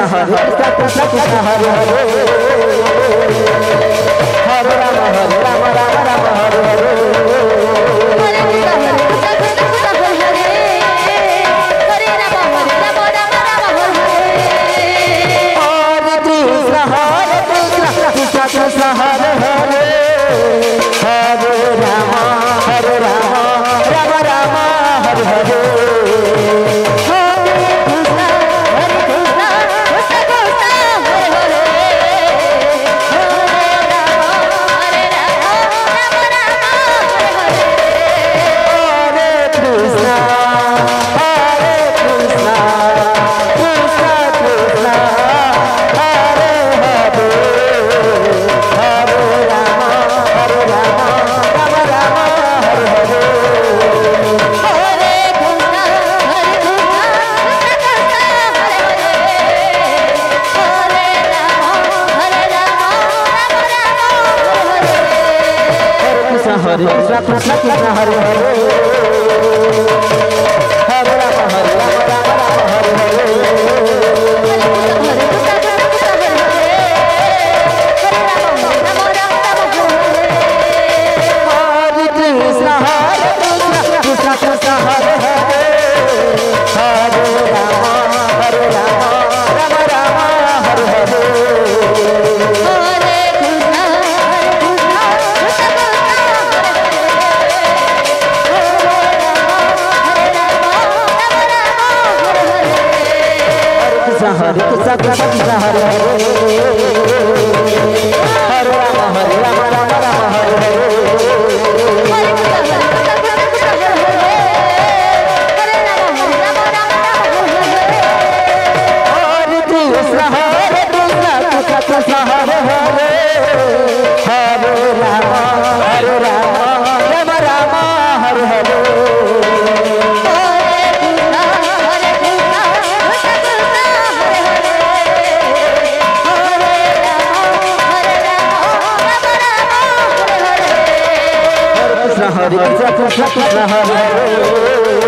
Hare Krishna Hare Hare Hare Rama Rama Rama Hare Hare Krishna Hare Hare Hare Rama Rama Rama Hare Hare Hare Krishna Krishna Krishna Hare Hare Hare Rama Rama Rama Hare Hare Hare Krishna Krishna Krishna Hare Hare Hare Rama Rama Rama Hare Hare Hare Krishna Krishna Hare Hare Hare Rama Rama Hare Hare Hare Krishna Krishna Hare Hare Hare Rama Rama Hare Hare Hare Krishna Krishna Hare Hare